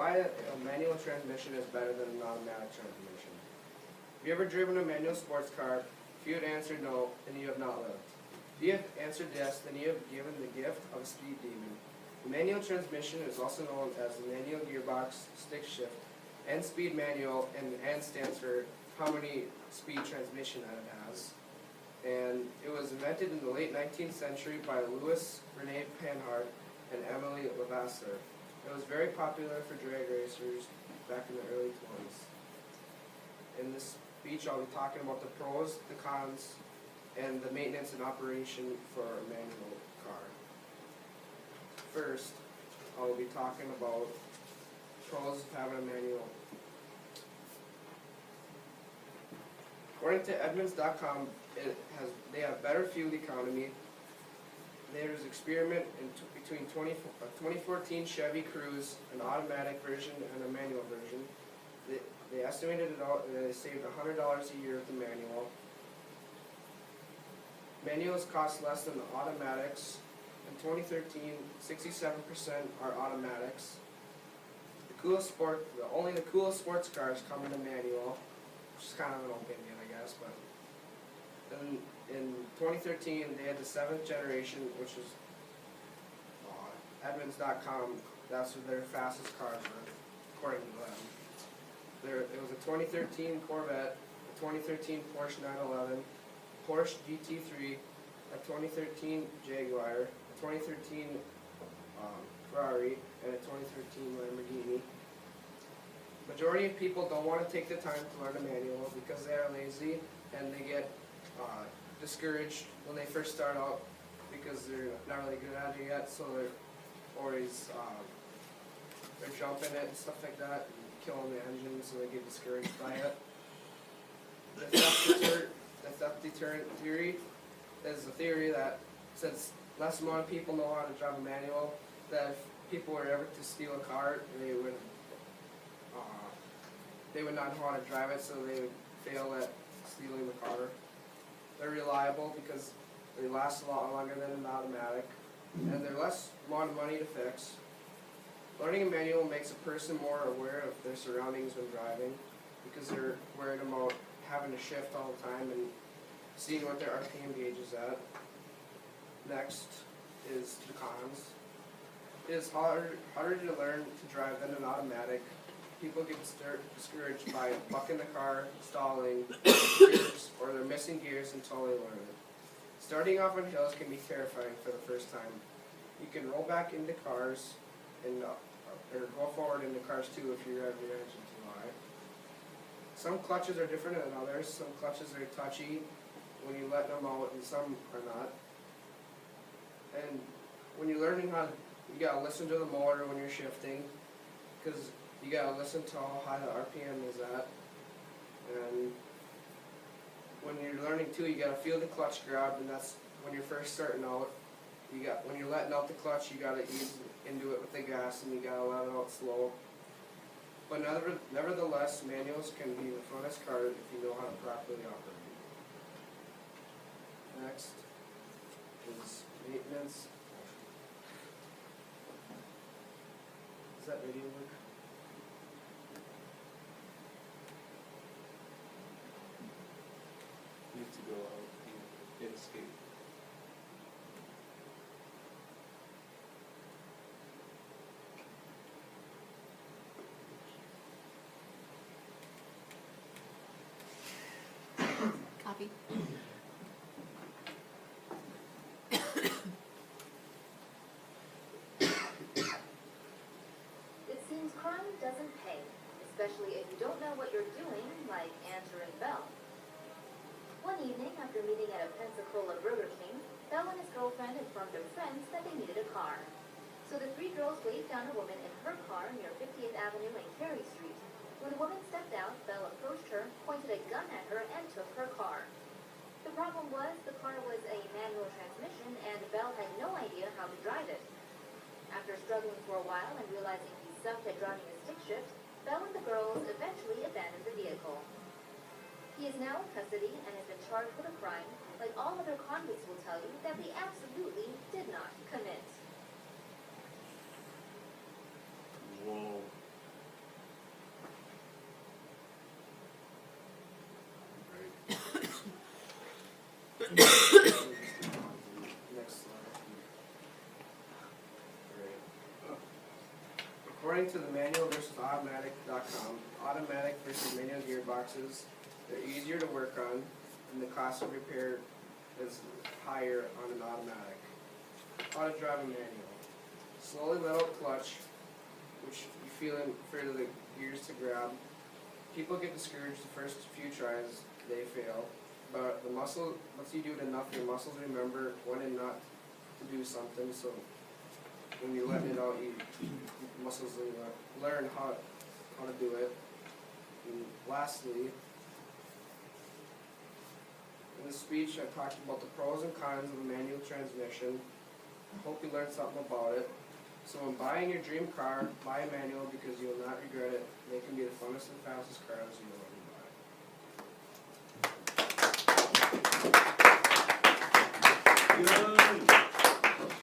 why a manual transmission is better than an automatic transmission. Have you ever driven a manual sports car? If you had answered no, then you have not lived. If you have answered yes, then you have given the gift of a speed demon. The manual transmission is also known as the manual gearbox, stick shift, and speed manual, and N stands for how many speed transmission that it has. And it was invented in the late 19th century by Louis Rene Panhard and Emily Levasseur. It was very popular for drag racers back in the early 20s. In this speech, I'll be talking about the pros, the cons, and the maintenance and operation for a manual car. First, I will be talking about pros of having a manual. According to Edmunds.com, they have better fuel economy. There's experiment between 2014 Chevy Cruze, an automatic version and a manual version. They estimated it out and they saved $100 a year with the manual. Manuals cost less than the automatics. In 2013, 67% are automatics. Only the coolest sports cars come in a manual, which is kind of an opinion, I guess. But then in 2013, they had the 7th generation, which is Edmunds.com. That's what their fastest cars were, according to them. It was a 2013 Corvette, a 2013 Porsche 911, Porsche GT3, a 2013 Jaguar, a 2013 Ferrari, and a 2013 Lamborghini. Majority of people don't want to take the time to learn a manual because they are lazy and they get discouraged when they first start out because they're not really good at it yet, so they're always they're jumping it and stuff like that and killing the engine, so they get discouraged by it. The theft deterrent theory is a theory that since less amount of people know how to drive a manual, that if people were ever to steal a car, they would not know how to drive it, so they would fail at stealing the car. They're reliable because they last a lot longer than an automatic, and they're less amount of money to fix. Learning a manual makes a person more aware of their surroundings when driving because they're worried about having to shift all the time and seeing what their RPM gauge is at. Next is the cons. It is harder to learn to drive than an automatic. People get discouraged by bucking the car, stalling, gears, or they're missing gears until they learn it. Starting off on hills can be terrifying for the first time. You can roll back into cars and or go forward into cars too if you rev your engine too high. Some clutches are different than others. Some clutches are touchy when you let them out, and some are not. And when you're learning you gotta listen to the motor when you're shifting, because you gotta listen to how high the RPM is at. And when you're learning too, you gotta feel the clutch grab, and that's when you're first starting out. When you're letting out the clutch, you gotta ease into it with the gas, and you gotta let it out slow. But nevertheless, manuals can be the funnest car if you know how to properly operate. Next is maintenance. Does that video work? Need to go out and escape. Copy. It seems crime doesn't pay, especially if you don't know what you're doing, like answering bell. One evening, after meeting at a Pensacola Burger King, Bell and his girlfriend informed their friends that they needed a car. So the three girls waved down a woman in her car near 50th Avenue and Carey Street. When the woman stepped out, Bell approached her, pointed a gun at her, and took her car. The problem was, the car was a manual transmission, and Bell had no idea how to drive it. After struggling for a while and realizing he sucked at driving a stick shift, Bell and the girls eventually abandoned the vehicle. He is now in custody and has been charged with a crime, like all other convicts will tell you, that they absolutely did not commit. Whoa. Next slide. Great. According to the manual versus automatic.com, automatic versus manual gearboxes, they're easier to work on, and the cost of repair is higher on an automatic. How to drive a manual. Slowly let out clutch, which you feel for the gears to grab. People get discouraged the first few tries, they fail. But the muscle, once you do it enough, your muscles remember when and not to do something. So when you're letting it out, your muscles learn how to do it. And lastly, in this speech, I talked about the pros and cons of a manual transmission. I hope you learned something about it. So when buying your dream car, buy a manual because you will not regret it. They can be the funnest and fastest cars you